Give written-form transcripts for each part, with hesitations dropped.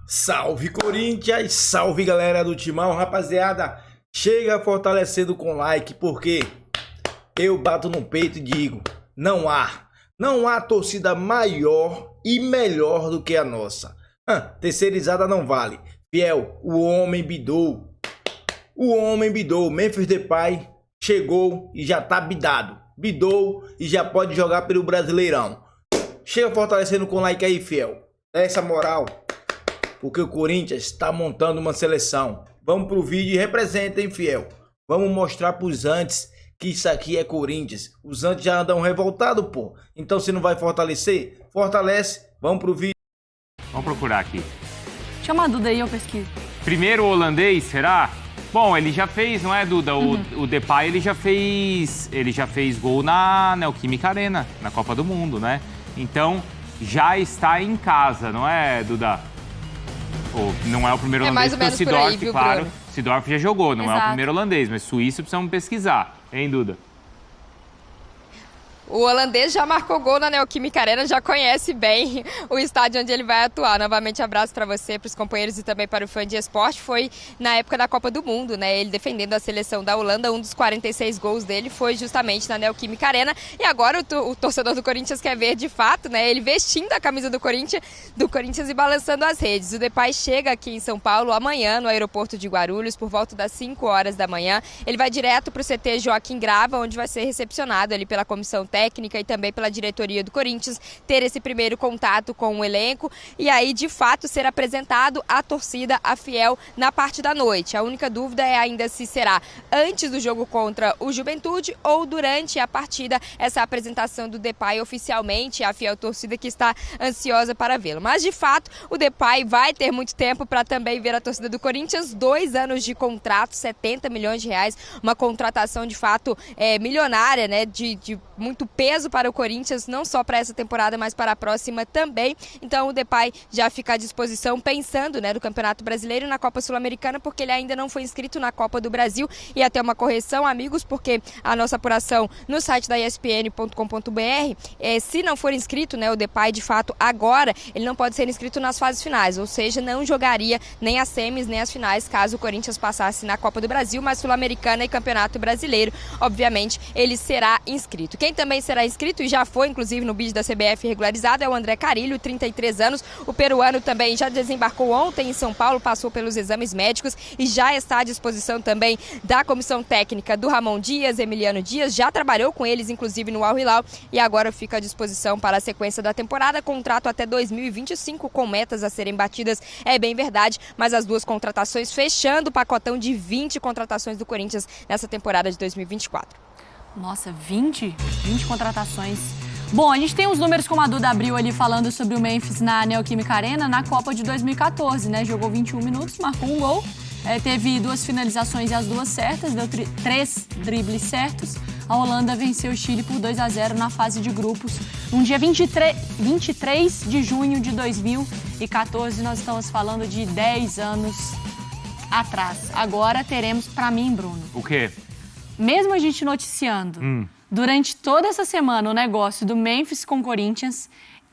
Salve Corinthians, salve galera do Timão, rapaziada, chega fortalecendo com like, porque eu bato no peito e digo, não há torcida maior e melhor do que a nossa. Terceirizada não vale. Fiel, o homem bidou, Memphis Depay chegou e já tá bidou e já pode jogar pelo Brasileirão. Chega fortalecendo com like aí, Fiel, dá essa moral, porque o Corinthians está montando uma seleção. Vamos pro vídeo e representem, Fiel. Vamos mostrar pros antes que isso aqui é Corinthians. Os antes já andam revoltados, pô. Então se não vai fortalecer, fortalece. Vamos pro vídeo. Vamos procurar aqui. Chama a Duda aí, eu pesquiso. Primeiro o holandês, será? Bom, ele já fez, não é, Duda? O Depay, ele já fez gol na Neoquímica Arena, na Copa do Mundo, né? Então, já está em casa, não é, Duda? Não é o primeiro holandês, porque o Seedorf, claro, Seedorf já jogou, não é o primeiro holandês, mas Suíça precisamos pesquisar, hein, Duda? O holandês já marcou gol na Neoquímica Arena, já conhece bem o estádio onde ele vai atuar. Novamente, abraço para você, para os companheiros e também para o fã de esporte. Foi na época da Copa do Mundo, né? Ele defendendo a seleção da Holanda, um dos 46 gols dele foi justamente na Neoquímica Arena. E agora o torcedor do Corinthians quer ver de fato, né? Ele vestindo a camisa do Corinthians e balançando as redes. O Depay chega aqui em São Paulo amanhã no aeroporto de Guarulhos por volta das 5 horas da manhã. Ele vai direto para o CT Joaquim Grava, onde vai ser recepcionado ali pela comissão técnica e também pela diretoria do Corinthians, ter esse primeiro contato com o elenco e aí de fato ser apresentado à torcida, a Fiel, na parte da noite. A única dúvida é ainda se será antes do jogo contra o Juventude ou durante a partida, essa apresentação do Depay oficialmente, a Fiel torcida que está ansiosa para vê-lo. Mas de fato o Depay vai ter muito tempo para também ver a torcida do Corinthians, 2 anos de contrato, 70 milhões de reais, uma contratação de fato milionária, né, de muito peso para o Corinthians, não só para essa temporada, mas para a próxima também. Então o Depay já fica à disposição pensando, né, no Campeonato Brasileiro e na Copa Sul-Americana, porque ele ainda não foi inscrito na Copa do Brasil. E até uma correção, amigos, porque a nossa apuração no site da ESPN.com.br, se não for inscrito, né, o Depay de fato agora, ele não pode ser inscrito nas fases finais, ou seja, não jogaria nem as semis nem as finais caso o Corinthians passasse na Copa do Brasil, mas Sul-Americana e Campeonato Brasileiro, obviamente, ele será inscrito. Quem também será inscrito e já foi, inclusive, no bid da CBF regularizado é o André Carilho, 33 anos. O peruano também já desembarcou ontem em São Paulo, passou pelos exames médicos e já está à disposição também da comissão técnica do Ramon Dias, Emiliano Dias, já trabalhou com eles, inclusive, no Al Hilal e agora fica à disposição para a sequência da temporada. Contrato até 2025 com metas a serem batidas, é bem verdade, mas as duas contratações fechando o pacotão de 20 contratações do Corinthians nessa temporada de 2024. Nossa, 20 contratações. Bom, a gente tem os números como a Duda abriu ali falando sobre o Memphis na Neoquímica Arena na Copa de 2014, né? Jogou 21 minutos, marcou um gol, teve 2 finalizações e as 2 certas, deu 3 dribles certos. A Holanda venceu o Chile por 2-0 na fase de grupos. No dia 23 de junho de 2014, nós estamos falando de 10 anos atrás. Agora teremos, para mim, Bruno. O quê? Mesmo a gente noticiando durante toda essa semana o negócio do Memphis com o Corinthians,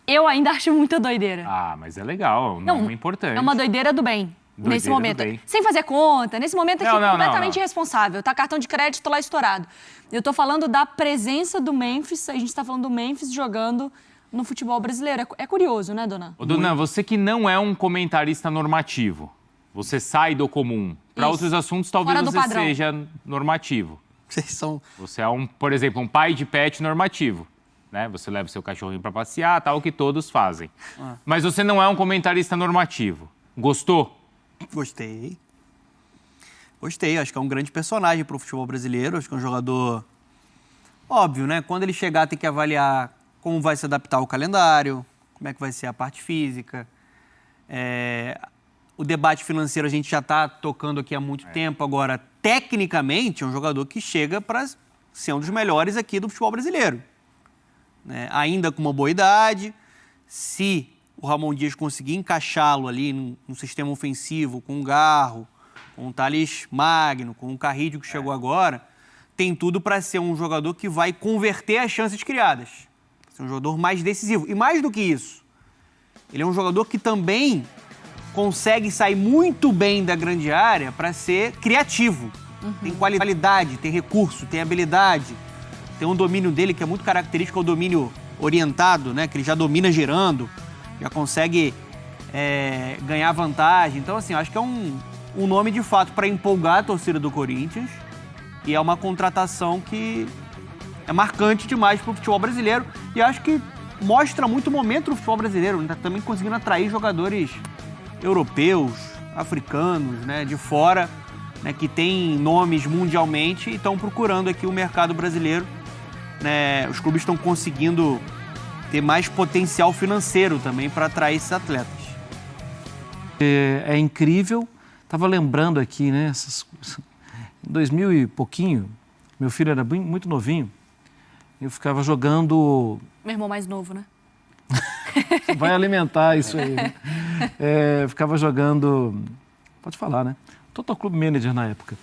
eu ainda acho muita doideira. Ah, mas é legal, não é importante. É uma doideira do bem, nesse momento. Sem fazer conta, nesse momento aqui completamente irresponsável. Tá cartão de crédito lá estourado. Eu tô falando da presença do Memphis, a gente tá falando do Memphis jogando no futebol brasileiro. É curioso, né, dona? Ô, dona, você que não é um comentarista normativo, você sai do comum. Para outros assuntos, talvez você seja normativo. Você é, por exemplo, um pai de pet normativo, né? Você leva o seu cachorrinho para passear, tal, que todos fazem. Mas você não é um comentarista normativo. Gostou? Gostei, acho que é um grande personagem para o futebol brasileiro, acho que é um jogador óbvio, né? Quando ele chegar tem que avaliar como vai se adaptar ao calendário, como é que vai ser a parte física. O debate financeiro a gente já está tocando aqui há muito tempo. Agora, tecnicamente, é um jogador que chega para ser um dos melhores aqui do futebol brasileiro. Né? Ainda com uma boa idade, se o Ramon Dias conseguir encaixá-lo ali num sistema ofensivo, com o Garro, com o Thales Magno, com o Carrídio que chegou agora, tem tudo para ser um jogador que vai converter as chances criadas. Ser um jogador mais decisivo. E mais do que isso, ele é um jogador que também consegue sair muito bem da grande área para ser criativo. Tem qualidade, tem recurso, tem habilidade. Tem um domínio dele que é muito característico, é o domínio orientado, né? Que ele já domina girando, já consegue ganhar vantagem. Então, assim, acho que é um nome, de fato, para empolgar a torcida do Corinthians. E é uma contratação que é marcante demais para o futebol brasileiro. E acho que mostra muito o momento do futebol brasileiro. Tá também conseguindo atrair jogadores europeus, africanos, né, de fora, né, que têm nomes mundialmente e estão procurando aqui o mercado brasileiro. Né, os clubes estão conseguindo ter mais potencial financeiro também para atrair esses atletas. É incrível. Estava lembrando aqui, né? Em 2000 e pouquinho, meu filho era muito novinho. Eu ficava jogando... Meu irmão mais novo, né? Vai alimentar isso aí. Né? Ficava jogando... Pode falar, né? Total Club Manager na época.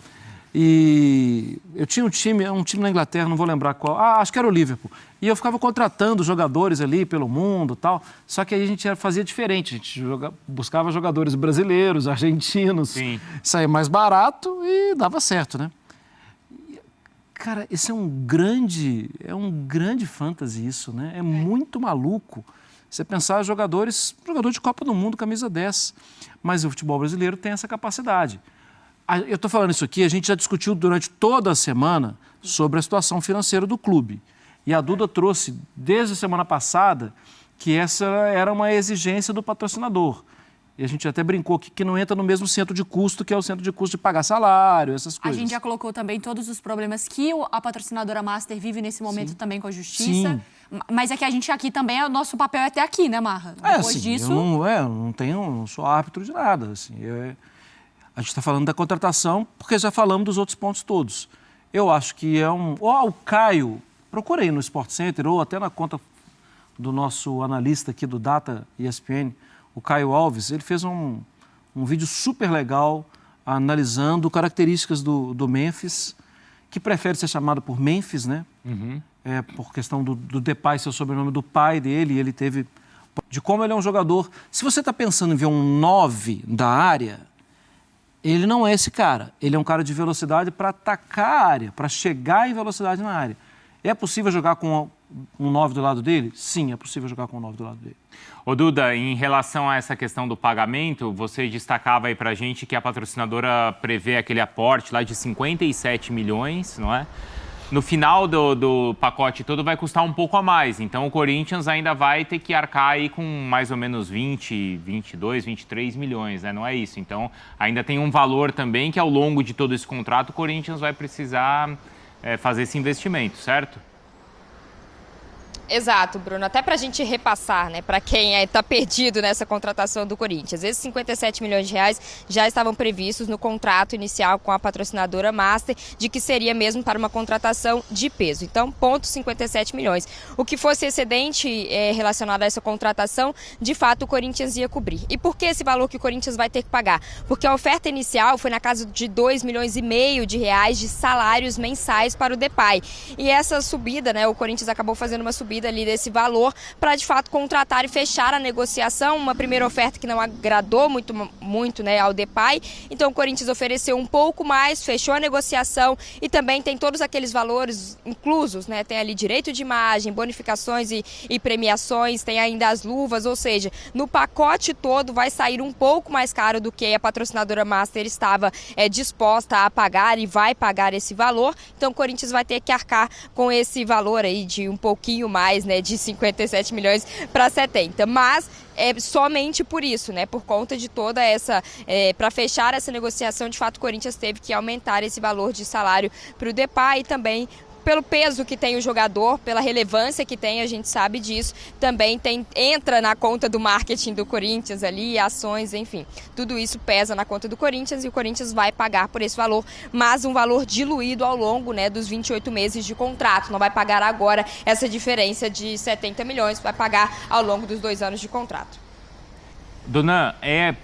E eu tinha um time na Inglaterra, não vou lembrar qual. Acho que era o Liverpool. E eu ficava contratando jogadores ali pelo mundo e tal. Só que aí a gente fazia diferente. A gente buscava jogadores brasileiros, argentinos. Sim. Saía mais barato e dava certo, né? Cara, esse é um grande fantasy isso, né? É muito maluco você pensar jogador de Copa do Mundo, camisa 10. Mas o futebol brasileiro tem essa capacidade. Eu estou falando isso aqui, a gente já discutiu durante toda a semana sobre a situação financeira do clube. E a Duda trouxe, desde a semana passada, que essa era uma exigência do patrocinador. E a gente até brincou aqui que não entra no mesmo centro de custo, que é o centro de custo de pagar salário, essas coisas. A gente já colocou também todos os problemas que a patrocinadora Master vive nesse momento também com a justiça. Sim. Mas é que a gente aqui também, o nosso papel é até aqui, né, Marra? Depois assim, disso... eu não sou árbitro de nada, assim. A gente está falando da contratação porque já falamos dos outros pontos todos. Eu acho que o Caio, procurei no Sport Center ou até na conta do nosso analista aqui do Data ESPN, o Caio Alves, ele fez um vídeo super legal analisando características do Memphis, que prefere ser chamado por Memphis, né? Uhum. Por questão do Depay ser o sobrenome do pai dele, ele teve... De como ele é um jogador... Se você está pensando em ver um 9 da área... Ele não é esse cara. Ele é um cara de velocidade para atacar a área, para chegar em velocidade na área. É possível jogar com um 9 do lado dele? Sim, é possível jogar com um 9 do lado dele. Ô Duda, em relação a essa questão do pagamento, você destacava aí pra gente que a patrocinadora prevê aquele aporte lá de 57 milhões, não é? No final do pacote todo vai custar um pouco a mais, então o Corinthians ainda vai ter que arcar aí com mais ou menos 20, 22, 23 milhões, né? Não é isso. Então ainda tem um valor também que ao longo de todo esse contrato o Corinthians vai precisar fazer esse investimento, certo? Exato, Bruno. Até para a gente repassar, né, para quem está perdido nessa contratação do Corinthians. Esses 57 milhões de reais já estavam previstos no contrato inicial com a patrocinadora Master, de que seria mesmo para uma contratação de peso. Então, 57 milhões. O que fosse excedente relacionado a essa contratação, de fato o Corinthians ia cobrir. E por que esse valor que o Corinthians vai ter que pagar? Porque a oferta inicial foi na casa de 2,5 milhões de reais de salários mensais para o Depay. E essa subida, né, o Corinthians acabou fazendo uma subida ali desse valor para de fato contratar e fechar a negociação, uma primeira oferta que não agradou muito, né, ao Depay. Então o Corinthians ofereceu um pouco mais, fechou a negociação e também tem todos aqueles valores inclusos, né? Tem ali direito de imagem, bonificações e premiações, tem ainda as luvas, ou seja, no pacote todo vai sair um pouco mais caro do que a patrocinadora Master estava disposta a pagar e vai pagar esse valor. Então o Corinthians vai ter que arcar com esse valor aí de um pouquinho mais, né, de 57 milhões para 70, mas somente por isso, né, por conta de toda essa, para fechar essa negociação, de fato o Corinthians teve que aumentar esse valor de salário para o Depay e também pelo peso que tem o jogador, pela relevância que tem, a gente sabe disso, também entra na conta do marketing do Corinthians ali, ações, enfim, tudo isso pesa na conta do Corinthians e o Corinthians vai pagar por esse valor, mas um valor diluído ao longo, né, dos 28 meses de contrato, não vai pagar agora essa diferença de 70 milhões, vai pagar ao longo dos 2 anos de contrato. Dona,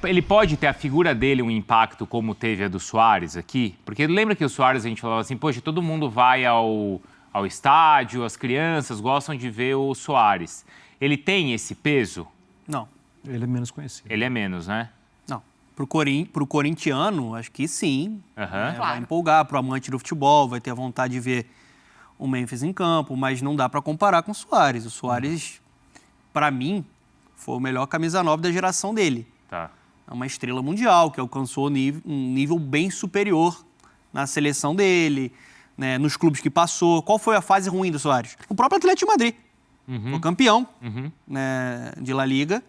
ele pode ter a figura dele um impacto como teve a do Suárez aqui? Porque lembra que o Suárez a gente falava assim, poxa, todo mundo vai ao estádio, as crianças gostam de ver o Suárez. Ele tem esse peso? Não. Ele é menos conhecido. Ele é menos, né? Não. pro corintiano, acho que sim. Aham. Vai empolgar pro amante do futebol, vai ter vontade de ver o Memphis em campo, mas não dá para comparar com o Suárez. O Suárez, para mim, foi o melhor camisa 9 da geração dele. Tá. É uma estrela mundial que alcançou um nível bem superior na seleção dele, né, nos clubes que passou. Qual foi a fase ruim do Suárez? O próprio Atlético de Madrid. Foi campeão né, de La Liga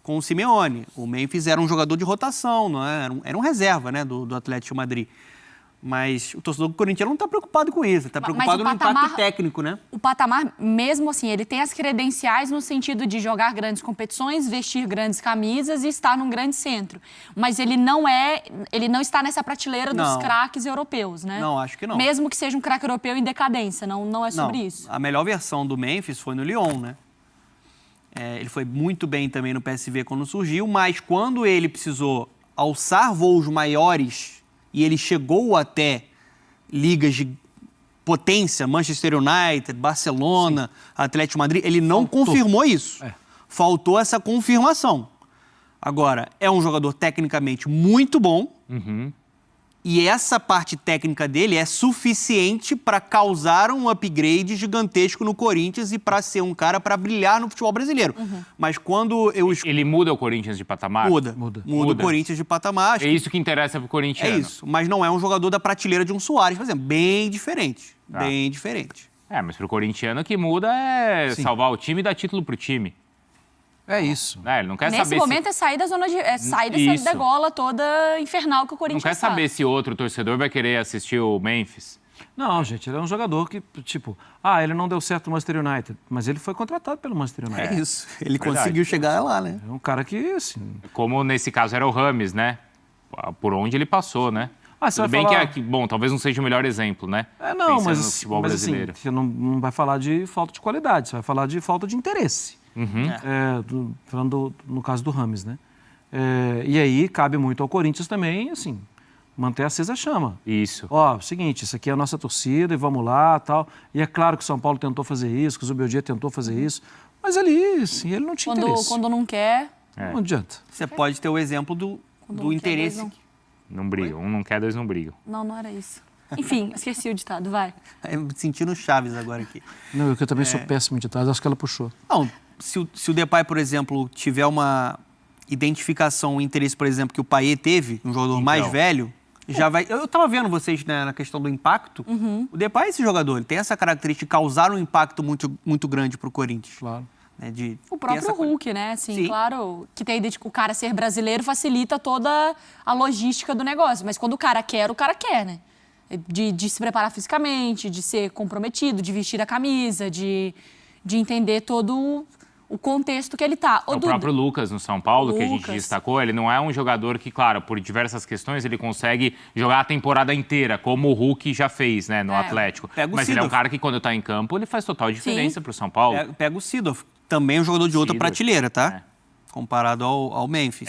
com o Simeone. O Memphis era um jogador de rotação, não é? Era um reserva, né, do Atlético de Madrid. Mas o torcedor corintiano não está preocupado com isso, está preocupado no impacto técnico, né? O patamar, mesmo assim, ele tem as credenciais no sentido de jogar grandes competições, vestir grandes camisas e estar num grande centro. Mas ele não está nessa prateleira dos craques europeus, né? Não, acho que não. Mesmo que seja um craque europeu em decadência, não é sobre isso. A melhor versão do Memphis foi no Lyon, né? Ele foi muito bem também no PSV quando surgiu, mas quando ele precisou alçar voos maiores e ele chegou até ligas de potência, Manchester United, Barcelona, Atlético de Madrid, ele não confirmou isso. Faltou essa confirmação. Agora, é um jogador tecnicamente muito bom e essa parte técnica dele é suficiente para causar um upgrade gigantesco no Corinthians e para ser um cara para brilhar no futebol brasileiro. Mas quando eu... Ele muda o Corinthians de patamar? Muda o Corinthians de patamar. É isso que interessa pro corintiano. É isso, mas não é um jogador da prateleira de um Suárez, por exemplo. Bem diferente. Bem diferente. Mas pro corintiano o que muda é salvar o time e dar título pro time. É isso. Ele não quer Nesse saber momento é sair da zona de... sair dessa degola toda infernal que o Corinthians não quer saber se outro torcedor vai querer assistir o Memphis. Não, gente, ele é um jogador que, tipo... ele não deu certo no Manchester United, mas ele foi contratado pelo Manchester United. É isso. Ele conseguiu chegar lá, né? É um cara que, assim... Como nesse caso era o Rames, né? Por onde ele passou, né? Tudo bem falar... que bom, talvez não seja o melhor exemplo, né? Não, pensando mas, no futebol brasileiro. Assim, você não vai falar de falta de qualidade, você vai falar de falta de interesse. Falando no caso do Rames, né? E aí cabe muito ao Corinthians também, assim, manter acesa a chama. Isso. Seguinte, isso aqui é a nossa torcida e vamos lá, tal. E é claro que o São Paulo tentou fazer isso, que o Zubeldia tentou fazer isso, mas ali, assim, ele não tinha interesse. Quando não quer... Não adianta. Você pode ter o exemplo do interesse. Não brigam. Um não quer, dois não brigam. Não era isso. Enfim, esqueci o ditado, vai. Eu me senti no Chaves agora aqui. Não, eu também sou péssimo em ditado, acho que ela puxou. Não, se o Depay, por exemplo, tiver uma identificação, um interesse, por exemplo, que o Payet teve, um jogador mais velho, já vai... Eu estava vendo vocês, né, na questão do impacto. O Depay é esse jogador, ele tem essa característica de causar um impacto muito, muito grande para o Corinthians. Claro. Né, o próprio Hulk, né? Assim, sim. Claro que tem o cara ser brasileiro facilita toda a logística do negócio. Mas quando o cara quer, né? De se preparar fisicamente, de ser comprometido, de vestir a camisa, de entender todo o contexto que ele tá. O próprio Lucas no São Paulo, que a gente destacou, ele não é um jogador que, claro, por diversas questões, ele consegue jogar a temporada inteira, como o Hulk já fez, né, no Atlético. Mas ele é um cara que, quando tá em campo, ele faz total diferença pro São Paulo. Pega o Seedorf, também um jogador de outra prateleira, tá? Comparado ao Memphis.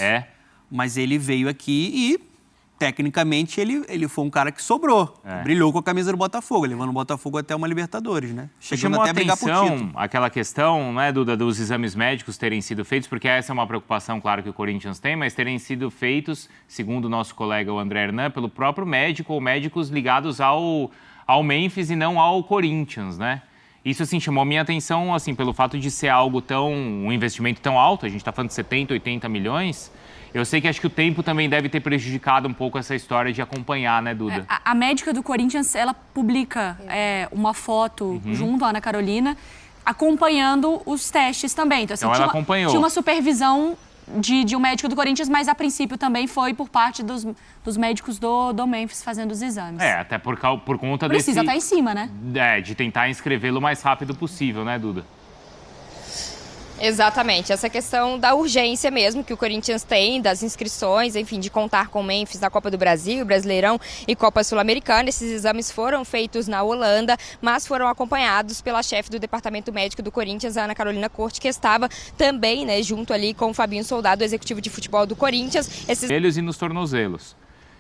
Mas ele veio aqui e, tecnicamente, ele foi um cara que sobrou. Brilhou com a camisa do Botafogo, levando o Botafogo até uma Libertadores, né? Chegando até a brigar por título. Aquela questão, né, Duda, dos exames médicos terem sido feitos, porque essa é uma preocupação, claro, que o Corinthians tem, mas terem sido feitos, segundo o nosso colega, o André Hernan, pelo próprio médico ou médicos ligados ao Memphis e não ao Corinthians, né? Isso, assim, chamou minha atenção, assim, pelo fato de ser algo um investimento tão alto, a gente está falando de 70, 80 milhões. Eu sei que acho que o tempo também deve ter prejudicado um pouco essa história de acompanhar, né, Duda? A médica do Corinthians, ela publica uma foto junto à Ana Carolina, acompanhando os testes também. Então, assim, ela acompanhou. Tinha uma supervisão de um médico do Corinthians, mas a princípio também foi por parte dos médicos do Memphis fazendo os exames. Até por conta Precisa estar em cima, né? De tentar inscrevê-lo o mais rápido possível, né, Duda? Exatamente, essa questão da urgência mesmo que o Corinthians tem, das inscrições, enfim, de contar com o Memphis na Copa do Brasil, Brasileirão e Copa Sul-Americana. Esses exames foram feitos na Holanda, mas foram acompanhados pela chefe do Departamento Médico do Corinthians, a Ana Carolina Corte, que estava também, né, junto ali com o Fabinho Soldado, executivo de futebol do Corinthians. Eles e nos tornozelos.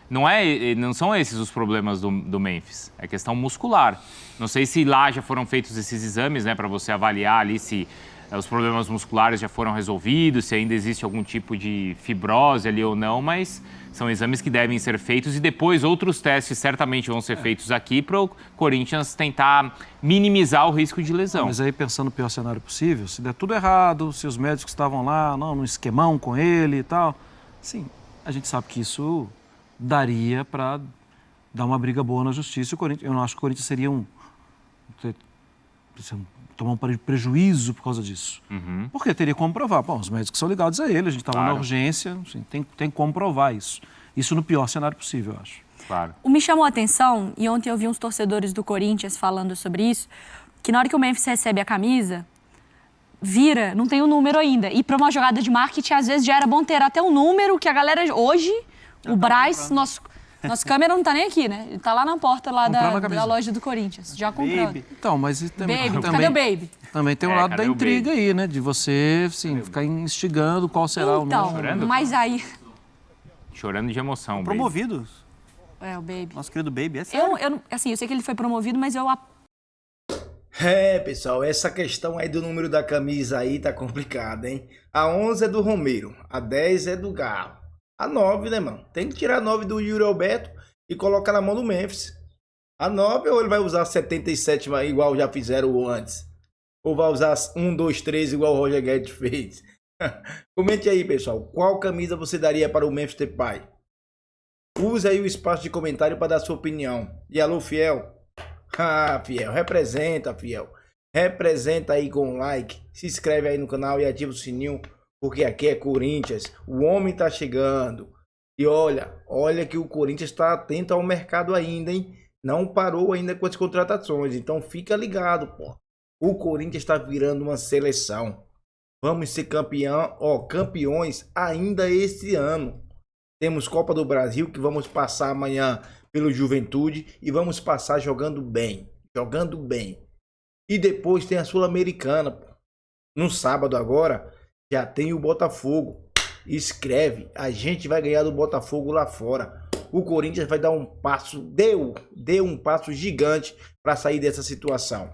Não são esses os problemas do Memphis, é questão muscular. Não sei se lá já foram feitos esses exames, né, para você avaliar ali se os problemas musculares já foram resolvidos, se ainda existe algum tipo de fibrose ali ou não, mas são exames que devem ser feitos e depois outros testes certamente vão ser feitos aqui para o Corinthians tentar minimizar o risco de lesão. Mas aí, pensando no pior cenário possível, se der tudo errado, se os médicos estavam lá, não, num esquemão com ele e tal, sim, a gente sabe que isso daria para dar uma briga boa na justiça. Eu não acho que o Corinthians seria tomar um prejuízo por causa disso. Porque teria como provar. Bom, os médicos são ligados a ele, a gente estava na urgência, assim, tem como provar isso. Isso no pior cenário possível, eu acho. Claro. O me chamou a atenção, e ontem eu vi uns torcedores do Corinthians falando sobre isso, que na hora que o Memphis recebe a camisa, vira, não tem o número ainda. E para uma jogada de marketing, às vezes já era bom ter até um número que a galera... Hoje, o Braz, nosso câmera não tá nem aqui, né? Ele tá lá na porta lá da loja do Corinthians, já comprando. Baby. Então, mas Baby, cadê o Baby? Também tem um lado da cadê o intriga Baby? aí, né? De você, assim, ficar instigando qual será o Então, número. mas aí... Chorando de emoção, Baby. Promovidos. É, o Baby. Nosso querido Baby, é sério. Eu sei que ele foi promovido, mas eu... Pessoal, essa questão aí do número da camisa aí tá complicada, hein? A 11 é do Romero, a 10 é do Galo, a 9, né, mano? Tem que tirar a 9 do Yuri Alberto e colocar na mão do Memphis. A 9 ou ele vai usar 77 igual já fizeram antes? Ou vai usar 1, 2, 3 igual o Roger Guedes fez? Comente aí, pessoal, qual camisa você daria para o Memphis Depay? Use aí o espaço de comentário para dar sua opinião. E alô, Fiel? Ah, Fiel, representa, Fiel. Representa aí com um like. Se inscreve aí no canal e ativa o sininho, porque aqui é Corinthians. O homem tá chegando. E olha que o Corinthians está atento ao mercado ainda, hein? Não parou ainda com as contratações, então fica ligado, pô. O Corinthians está virando uma seleção. Vamos ser campeões ainda esse ano. Temos Copa do Brasil que vamos passar amanhã pelo Juventude e vamos passar jogando bem. E depois tem a Sul-Americana, pô. No sábado agora já tem o Botafogo. Escreve, a gente vai ganhar do Botafogo lá fora. O Corinthians vai dar um passo, deu um passo gigante para sair dessa situação.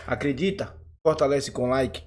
Acredita? Fortalece com like.